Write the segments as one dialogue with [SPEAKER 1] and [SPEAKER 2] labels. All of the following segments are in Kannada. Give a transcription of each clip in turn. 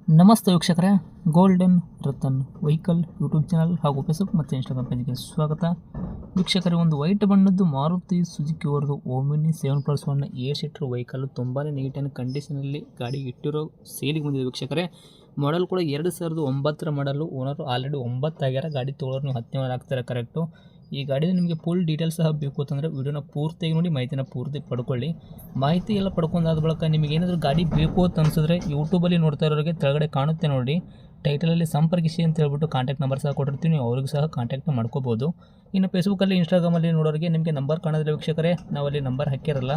[SPEAKER 1] ನಮಸ್ತೆ ವೀಕ್ಷಕರೇ, golden Ratan vehicle YouTube channel ಹಾಗೂ ಫೇಸ್ಬುಕ್ ಮತ್ತು ಇನ್ಸ್ಟಾಗ್ರಾಮ್ ಪೇಜ್ಗೆ ಸ್ವಾಗತ. ವೀಕ್ಷಕರೇ, ಒಂದು ವೈಟ್ ಬಣ್ಣದ್ದು ಮಾರುತಿ ಸುಜುಕಿ ಅವರದು ಓಮಿನಿ 7+1 ಏರ್ ಸೀಟರ್ ವೆಹಿಕಲ್ ತುಂಬಾ ನೀಟ್ ಆ್ಯಂಡ್ ಕಂಡೀಷನಲ್ಲಿ ಗಾಡಿ ಇಟ್ಟಿರೋ ಸೇಲಿಗೆ ಬಂದಿದೆ ವೀಕ್ಷಕರೇ. ಮಾಡಲ್ ಕೂಡ 2009 ಮಾಡಲು, ಓನರ್ ಆಲ್ರೆಡಿ 9 ಆಗ್ಯಾರ. ಗಾಡಿ ತೊಗೊಳೋರು ನೀವು 10 ಆಗ್ತಾರೆ ಕರೆಕ್ಟು. ಈ ಗಾಡಿದ ನಿಮಗೆ ಫುಲ್ ಡೀಟೇಲ್ಸ್ ಸಹ ಬೇಕು ಅಂತಂದರೆ ವಿಡಿಯೋನ ಪೂರ್ತಿಯಾಗಿ ನೋಡಿ, ಮಾಹಿತಿನ ಪೂರ್ತಿ ಪಡ್ಕೊಳ್ಳಿ. ಮಾಹಿತಿ ಎಲ್ಲ ಪಡ್ಕೊಂಡಾದ ಬಳಿಕ ನಿಮಗೆ ಏನಾದರೂ ಗಾಡಿ ಬೇಕು ಅಂತ ಅನಿಸಿದ್ರೆ ಯೂಟ್ಯೂಬಲ್ಲಿ ನೋಡ್ತಾ ಇರೋರಿಗೆ ಕೆಳಗಡೆ ಕಾಣುತ್ತೆ ನೋಡಿ, ಟೈಟಲಲ್ಲಿ ಸಂಪರ್ಕಿಸಿ ಅಂತ ಹೇಳ್ಬಿಟ್ಟು ಕಾಂಟ್ಯಾಕ್ಟ್ ನಂಬರ್ ಸಹ ಕೊಟ್ಟಿರ್ತೀವಿ, ನೀವು ಅವ್ರಿಗೂ ಸಹ ಕಾಂಟ್ಯಾಕ್ಟ್ ಮಾಡ್ಕೋಬೋದು. ಇನ್ನು ಫೇಸ್ಬುಕ್ಕಲ್ಲಿ ಇನ್ಸ್ಟಾಗ್ರಾಮಲ್ಲಿ ನೋಡೋರಿಗೆ ನಿಮಗೆ ನಂಬರ್ ಕಾಣೋದಿಲ್ಲ ವೀಕ್ಷಕರೇ, ನಾವಲ್ಲಿ ನಂಬರ್ ಹಾಕಿರಲ್ಲ.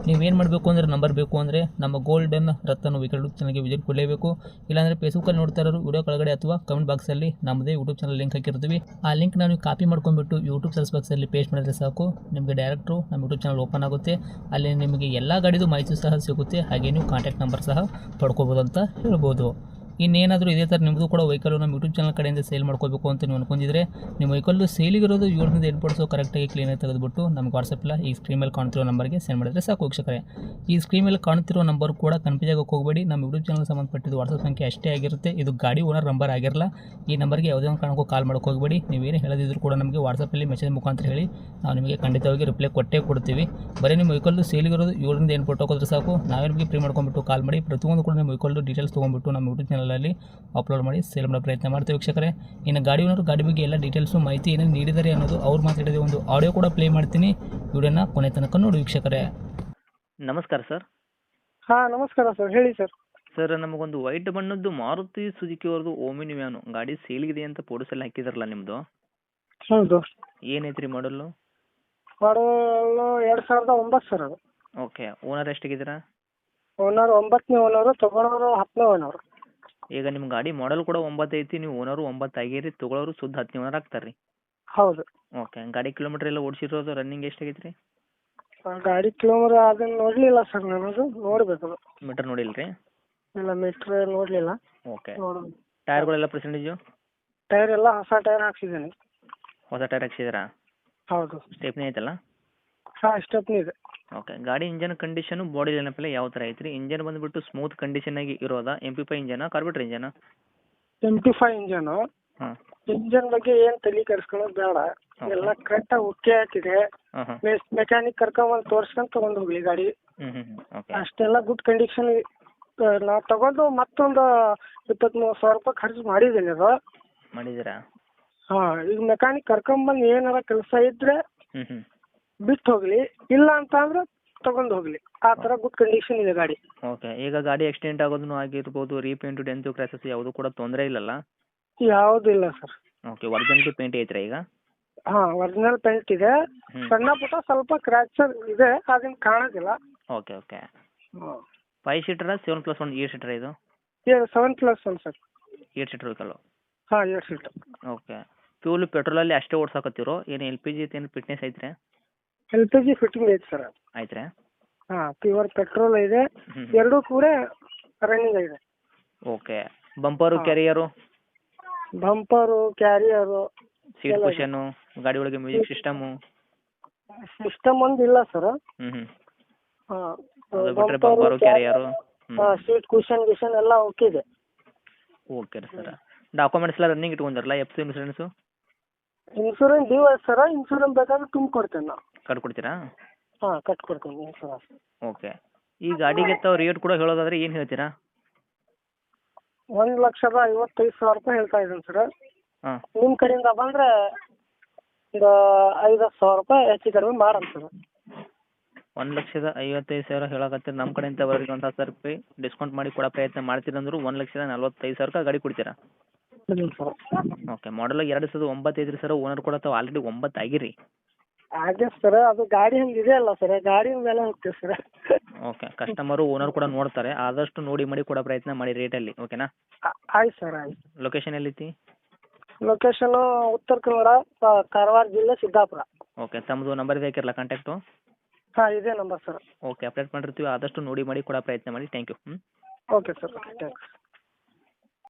[SPEAKER 1] ನೀವೇನು ಮಾಡಬೇಕು ಅಂದರೆ, ನಂಬರ್ ಬೇಕು ಅಂದರೆ ನಮ್ಮ ಗೋಲ್ಡನ್ ರತನ್ ವೆಹಿಕಲ್ ಯೂಟ್ಯೂಬ್ ಚಾನಲ್ಗೆ ವಿಸಿಟ್ ಕೊಡಲೇಬೇಕು. ಇಲ್ಲಾಂದರೆ ಫೇಸ್ಬುಕ್ಕಲ್ಲಿ ನೋಡ್ತಾ ಇರೋರು ವಿಡಿಯೋ ಕೆಳಗಡೆ ಅಥವಾ ಕಮೆಂಟ್ ಬಾಕ್ಸಲ್ಲಿ ನಮ್ಮದೇ ಯೂಟ್ಯೂಬ್ ಚಾನಲ್ ಲಿಂಕ್ ಹಾಕಿರ್ತೀವಿ. ಆ ಲಿಂಕ್ ನಾವು ಕಾಪಿ ಮಾಡ್ಕೊಂಡ್ಬಿಟ್ಟು ಯೂಟ್ಯೂಬ್ ಸರ್ಚ್ ಬಾಕ್ಸಲ್ಲಿ ಪೇಸ್ಟ್ ಮಾಡಿದ್ರೆ ಸಾಕು, ನಿಮಗೆ ಡೈರೆಕ್ಟು ನಮ್ಮ ಯೂಟ್ಯೂಬ್ ಚಾನಲ್ ಓಪನ್ ಆಗುತ್ತೆ. ಅಲ್ಲಿ ನಿಮಗೆ ಎಲ್ಲ ಗಾಡಿದು ಮಾಹಿತಿ ಸಹ ಸಿಗುತ್ತೆ, ಹಾಗೆ ನೀವು ಕಾಂಟ್ಯಾಕ್ಟ್ ನಂಬರ್ ಸಹ ಪಡ್ಕೋಬೋದು ಅಂತ ಹೇಳ್ಬೋದು. ಇನ್ನೇನಾದರೂ ಇದೇ ಥರ ನಿಮ್ಮದು ಕೂಡ ವೆಹಿಕಲ್ ನಮ್ಮ ಯೂಟ್ಯೂಬ್ ಚಾನಲ್ ಕಡೆಯಿಂದ ಸೇಲ್ ಮಾಡ್ಕೋಬೇಕು ಅಂತ ನೀವು ಅನ್ಕೊಂಡಿದ್ರೆ, ನಿಮ್ಮ ವೆಹಿಕಲ್ಲು ಸೇಲಿಗಿರೋದು 7-8 ಕರೆಕ್ಟಾಗಿ ಕ್ಲೀನಾಗಿ ತೆಗೆದುಬಿಟ್ಟು ನಮಗೆ ವಾಟ್ಸಪ್ಪಲ್ಲ ಈ ಸ್ಕ್ರೀನ್ ಮೇಲೆ ಕಾಣ್ತಿರೋ ನಂಬರ್ಗೆ ಸೆಂಡ್ ಮಾಡಿದ್ರೆ ಸಾಕು ವೀಕ್ಷಕರೇ. ಈ ಸ್ಕ್ರೀನ್ ಮೇಲೆ ಕಾಣ್ತಿರೋ ನಂಬರ್ ಕೂಡ ಕನ್ಫ್ಯೂಸ್ ಆಗೋಕ್ಕೆ ಹೋಗಬೇಡಿ, ನಮ್ಮ ಯೂಟ್ಯೂಬ್ ಚಾನಲ್ ಸಂಬಂಧಪಟ್ಟಿದ್ದು ವಾಟ್ಸಪ್ ಸಂಖ್ಯೆ ಅಷ್ಟೇ ಆಗಿರುತ್ತೆ, ಇದು ಗಾಡಿ ಓನರ್ ನಂಬರ್ ಆಗಿರಲ್ಲ. ಈ ನಂಬರ್ಗೆ ಯಾವುದೇ ಒಂದು ಕಾರಣಕ್ಕೂ ಕಾಲ್ ಮಾಡೋಕ್ಕೆ ಹೋಗಬೇಡಿ. ನೀವೇನು ಹೇಳೋದಿದ್ರು ಕೂಡ ನಮಗೆ ವಾಟ್ಸಪ್ಪಲ್ಲಿ ಮೆಸೇಜ್ ಮುಖಾಂತರ ಹೇಳಿ, ನಾವು ನಿಮಗೆ ಖಂಡಿತವಾಗಿ ರಿಪ್ಲೈ ಕೊಟ್ಟೇ ಕೊಡ್ತೀವಿ. ಬರೀ ನಿಮ್ಮ ವೆಹಿಕಲ್ಲು ಸೇಲಿಗಿರೋದು 7-8 ಹೋದ್ರೆ ಸಾಕು, ನಾವೇ ನಿಮಗೆ ಫ್ರೀ ಮಾಡ್ಕೊಂಡ್ಬಿಟ್ಟು ಕಾಲ್ ಮಾಡಿ ಪ್ರತಿಯೊಂದು ಕೂಡ ನಿಮ್ಮ ವೆಹಿಕಲ್ಲು ಡೀಟೇಲ್ಸ್ ತೊಗೊಂಡ್ಬಿಟ್ಟು ನಮ್ಮ ಯೂಟ್ಯೂಬ್ ಚಾನಲಲ್ಲಿ ಅಪ್ಲೋಡ್ ಮಾಡಿ ಸೇಲ್ ಮಾಡೋ ಪ್ರಯತ್ನ ಮಾಡ್ತೀವಿ ವೀಕ್ಷಕರೇ. ಇನ್ನು ಗಾಡಿ ಓನರು ಗಾಡಿ ಬಗ್ಗೆ ಎಲ್ಲ ಡೀಟೇಲ್ಸು ಮಾಹಿತಿ ಏನೇನು ನೀಡಿದ್ದಾರೆ ಅನ್ನೋದು ಅವ್ರು ಮಾತಾಡಿದ ಒಂದು ಆಡಿಯೋ ಕೂಡ ಪ್ಲೇ ಮಾಡ್ತೀನಿ, ವಿಡಿಯೋನ ಕೊನೆ ತನಕ ನೋಡಿ ವೀಕ್ಷಕರೇ.
[SPEAKER 2] ನಮಸ್ಕಾರ ಸರ್.
[SPEAKER 3] ಹಾಂ ನಮಸ್ಕಾರ ಸರ್, ಹೇಳಿ ಸರ್.
[SPEAKER 2] ಸರ್, ನಮಗೊಂದು ವೈಟ್ ಬಣ್ಣದ್ದು ಮಾರುತಿ ಸುಜುಕಿ ಅವ್ರದ್ದು ಓಮಿನಿ ವ್ಯಾನು ಗಾಡಿ ಸೇಲ್ಗಿದೆ ಅಂತ ಫೋಟೋಸೆಲ್ಲ ಹಾಕಿದಾರಲ್ಲ ನಿಮ್ಮದು,
[SPEAKER 3] ಹೌದು.
[SPEAKER 2] ಏನೈತ್ರಿ ಮಾಡಲು?
[SPEAKER 3] ಮಾಡಲು 2009 ಸರ್ ಅದು.
[SPEAKER 2] ಓಕೆ. ಓನರ್ ಎಷ್ಟಾಗಿದ್ದೀರಾ?
[SPEAKER 3] ಓನರ್ 9ನೇ ಓನರು, ತೊಗೊಳೋರು 10ನೇ ಓನರು.
[SPEAKER 2] ಈಗ ನಿಮ್ಮ ಗಾಡಿ ಮಾಡಲ್ ಕೂಡ 9 ಐತಿ, ನೀವು ಓನರು 9 ಆಗಿರಿ, ತೊಗೊಳೋರು ಶುದ್ಧ 10ನೇ ಓನರ್ ಆಗ್ತಾರೆ ರೀ.
[SPEAKER 3] ಹೌದು.
[SPEAKER 2] ಓಕೆ. ಗಾಡಿ ಕಿಲೋಮೀಟ್ರ್ ಎಲ್ಲ ಓಡಿಸಿರೋದು ರನ್ನಿಂಗ್ ಎಷ್ಟಾಗೈತೆ ರೀ?
[SPEAKER 3] ಗಾಡಿ ಕಿಲೋಮೀಟರ್ ಅದನ್ನು ನೋಡಲಿಲ್ಲ ಸರ್, ನಾನು ನೋಡಬೇಕು.
[SPEAKER 2] ಮೀಟರ್ ನೋಡಿಲ್ಲ ರೀ?
[SPEAKER 3] ಇಲ್ಲ, ಮೀಟ್ರ್ ನೋಡಲಿಲ್ಲ.
[SPEAKER 2] ಓಕೆ.
[SPEAKER 3] ನೋಡೋದು.
[SPEAKER 2] ಟೈರ್ಗಳೆಲ್ಲ ಪರ್ಸೆಂಟೇಜು?
[SPEAKER 3] ಟೈರ್ ಎಲ್ಲ ಹೊಸ ಟೈರ್ ಹಾಕ್ಸಿದ್ದೀನಿ.
[SPEAKER 2] ಹೊಸ ಟೈರ್ ಹಾಕ್ಸಿದ್ದೀರಾ?
[SPEAKER 3] ಹೌದು.
[SPEAKER 2] ಸ್ಟೆಪ್ನಿ ಐತಲ್ಲ?
[SPEAKER 3] ಹಾಂ, ಸ್ಟೆಪ್ನಿ ಇದೆ.
[SPEAKER 2] ಓಕೆ. ಗಾಡಿ ಇಂಜನ್ ಕಂಡೀಷನು, ಬಾಡಿ ಲೈನಪ್ಪೆಲ್ಲ ಯಾವ ಥರ ಐತ್ರಿ? ಇಂಜನ್ ಬಂದುಬಿಟ್ಟು ಸ್ಮೂತ್ ಕಂಡೀಷನಾಗಿ ಇರೋದಾ? MP5 ಇಂಜನಾ, ಕಾರ್ಬೋರೇಟರ್ ಇಂಜನಾ?
[SPEAKER 3] MP5 engine.
[SPEAKER 2] ಹಾಂ.
[SPEAKER 3] ಇಂಜನ್ ಬಗ್ಗೆ ಏನು ತಲೆ ಕೆಡಿಸ್ಕೊಳ್ಳೋದು ಬೇಡ, ಎಲ್ಲ ಕರೆಕ್ಟಾಗಿ ಉಕ್ಕಿ ಹಾಕಿದೆ.
[SPEAKER 2] ಹಾಂ ಹಾಂ.
[SPEAKER 3] ಮೆಕ್ಯಾನಿಕ್ ಕರ್ಕೊಂಬಂದು ತೋರಿಸ್ಕೊಂಡು ತೊಗೊಂಡು ಹೋಗ್ಲಿ ಗಾಡಿ.
[SPEAKER 2] ಓಕೆ.
[SPEAKER 3] ಅಷ್ಟೆಲ್ಲ ಗುಡ್ ಕಂಡೀಷನ್. ನಾವು ತಗೊಂಡು ಮತ್ತೊಂದು 23,000 ರೂಪಾಯಿ ಖರ್ಚು ಮಾಡಿದ್ದೀನಿ ಅದು.
[SPEAKER 2] ಮಾಡಿದ್ದೀರಾ?
[SPEAKER 3] ಹಾಂ, ಈಗ ಮೆಕ್ಯಾನಿಕ್ ಕರ್ಕೊಂಬಂದು ಏನಾರ ಕೆಲಸ ಇದ್ರೆ
[SPEAKER 2] ಹ್ಞೂ
[SPEAKER 3] ಬಿಟ್ಟು ಹೋಗ್ಲಿ, ಇಲ್ಲ ಅಂತ ಅಂದ್ರೆ ತಗೊಂಡು ಹೋಗ್ಲಿ, ಆ ಥರ ಗುಡ್ ಕಂಡೀಷನ್ ಇದೆ ಗಾಡಿ.
[SPEAKER 2] ಓಕೆ. ಈಗ ಗಾಡಿ ಆಕ್ಸಿಡೆಂಟ್ ಆಗೋದನ್ನು ಆಗಿರ್ಬೋದು, ರೀಪೇಂಟು, ಡೆಂತು, ಕ್ರ್ಯಾಸಸ್ ಯಾವುದು ಕೂಡ ತೊಂದರೆ ಇಲ್ಲಲ್ಲ?
[SPEAKER 3] ಯಾವುದೂ ಇಲ್ಲ ಸರ್.
[SPEAKER 2] ಓಕೆ. ಒರಿಜಿನಲ್ ಪೇಂಟ್ ಐತ್ರಾ ಈಗ?
[SPEAKER 3] ಹಾಂ, ಒರಿಜಿನಲ್ ಪೇಂಟ್ ಇದೆ. ಸಣ್ಣ ಪುಟ್ಟ ಸ್ವಲ್ಪ ಕ್ರ್ಯಾಚರ್ ಇದೆ, ಅದನ್ನು ಕಾಣೋದಿಲ್ಲ.
[SPEAKER 2] Okay okay.
[SPEAKER 3] ಹಾಂ.
[SPEAKER 2] 5 ಸೀಟರಾ 7+1 8 ಸೀಟರಾ ಇದು?
[SPEAKER 3] 7+1 ಸರ್.
[SPEAKER 2] 8 seater vehicle?
[SPEAKER 3] ಹಾಂ, 8 ಸೀಟರ್.
[SPEAKER 2] ಓಕೆ. ಫ್ಯೂಲ್ ಪೆಟ್ರೋಲಲ್ಲಿ ಅಷ್ಟೇ ಓಡ್ಸಾಕತ್ತೀರೋ, ಏನು LPG ಏನು ಫಿಟ್ನೆಸ್ ಐತ್ರಿ?
[SPEAKER 3] LPG ಫಿಟ್ಟಿಂಗ್ ಐತೆ ಸರ್.
[SPEAKER 2] ಆಯ್ತ್ರಾ?
[SPEAKER 3] ಹಾಂ, ಪ್ಯೂರ್ ಪೆಟ್ರೋಲ್ ಇದೆ, ಎರಡೂ ಕೂಡ ರನ್ನಿಂಗ್ ಇದೆ.
[SPEAKER 2] Okay. Bumper, carrier?
[SPEAKER 3] Bumper, carrier,
[SPEAKER 2] seat cushion, ಗಾಡಿ ಒಳಗೆ ಮ್ಯೂಸಿಕ್ ಸಿಸ್ಟಮು?
[SPEAKER 3] ಸಿಸ್ಟಮ್ ಒಂದು ಇಲ್ಲ ಸರ್.
[SPEAKER 2] ಹ್ಞೂ.
[SPEAKER 3] ಹಾಂ,
[SPEAKER 2] ಅದು ಬಿಟ್ಟರೆ ಬಂಪರು, ಕ್ಯಾರಿಯರು?
[SPEAKER 3] ಸೀಟ್ ಕುಷನ್ ಗಿಷನ್ ಎಲ್ಲ ಓಕೆ ಇದೆ.
[SPEAKER 2] ಓಕೆ ರೀ ಸರ್. ಡಾಕ್ಯುಮೆಂಟ್ಸ್ ಎಲ್ಲ ರನ್ನಿಂಗ್ ಇಟ್ಕೊಂಡಿರಲ್ಲ? FC insurance?
[SPEAKER 3] ಇನ್ಸೂರೆನ್ಸ್ ಡ್ಯೂ ಐತೆ ಸರ್, ಇನ್ಸೂರೆನ್ಸ್ ಬೇಕಾದ್ರೆ ತುಂಬಿಕೊಡ್ತೇನೆ ನಾವು.
[SPEAKER 2] ಕಟ್ಕೊಡ್ತೀರಾ?
[SPEAKER 3] ಹಾಂ, ಕಟ್ಕೊಡ್ತೀನಿ ಇನ್ಸೂರೆನ್ಸ್.
[SPEAKER 2] ಓಕೆ. ಈ ಗಾಡಿಗೆ ತಾವು ರೇಟ್ ಕೂಡ ಹೇಳೋದಾದ್ರೆ ಏನು ಹೇಳ್ತೀರಾ?
[SPEAKER 3] 1,55,000 ರೂಪಾಯಿ ಹೇಳ್ತಾ ಇದ್ದೀನಿ ಸರ್.
[SPEAKER 2] ಹಾಂ.
[SPEAKER 3] ನಿಮ್ಮ ಕಡೆಯಿಂದ ಬಂದರೆ ಒಂದು 5,000 ರೂಪಾಯಿ ಹೆಚ್ಚು ಕಡಿಮೆ ಮಾಡೋಣ ಸರ್.
[SPEAKER 2] 1,55,000 ಹೇಳಕತ್ತೀರಿ, ನಮ್ಮ ಕಡೆಯಿಂದ ಬರೋರಿಗೆ 1,000 ರೂಪಾಯಿ ಡಿಸ್ಕೌಂಟ್ ಮಾಡಿ ಕೊಡೋ ಪ್ರಯತ್ನ ಮಾಡ್ತೀರಂದ್ರು 1,45,000 ಗಾಡಿ ಕೊಡ್ತೀರಾ?
[SPEAKER 3] ಸರ್.
[SPEAKER 2] ಓಕೆ. ಮಾಡಲು 2009 ಐತ್ರಿ ಸರ್, ಓನರ್ ಕೂಡ ತಾವು ಆಲ್ರೆಡಿ 9 ಆಗಿರಿ.
[SPEAKER 3] ಹಾಗೆ ಸರ್, ಅದು ಗಾಡಿ ಹಂಗೆ ಇದೆ ಅಲ್ಲ ಸರ್, ಗಾಡಿ ಮೇಲೆ ಹೋಗ್ತೀವಿ ಸರ್.
[SPEAKER 2] ಓಕೆ. ಕಸ್ಟಮರು, ಓನರ್ ಕೂಡ ನೋಡ್ತಾರೆ, ಆದಷ್ಟು ನೋಡಿ ಮಾಡಿ ಕೊಡೋ ಪ್ರಯತ್ನ ಮಾಡಿ ರೇಟಲ್ಲಿ. ಓಕೆನಾ?
[SPEAKER 3] ಆಯ್ತು ಸರ್, ಆಯ್ತು.
[SPEAKER 2] ಲೊಕೇಶನ್ ಎಲ್ಲೈತಿ?
[SPEAKER 3] ಲೊಕೇಶನು ಉತ್ತರ ಕನ್ನಡ, ಕಾರವಾರ ಜಿಲ್ಲೆ, ಸಿದ್ದಾಪುರ.
[SPEAKER 2] ಓಕೆ. ತಮ್ಮದು ನಂಬರ್ ಇದೆ ಹಾಕಿರಲ್ಲ ಕಾಂಟ್ಯಾಕ್ಟು?
[SPEAKER 3] ಹಾಂ, ಇದೇ ನಂಬರ್ ಸರ್.
[SPEAKER 2] ಓಕೆ. ಅಪ್ಡೇಟ್ ಮಾಡಿರ್ತೀವಿ, ಆದಷ್ಟು ನೋಡಿ ಮಾಡಿ ಕೊಡೋ ಪ್ರಯತ್ನ ಮಾಡಿ. Thank you.
[SPEAKER 3] Okay sir, okay, thanks.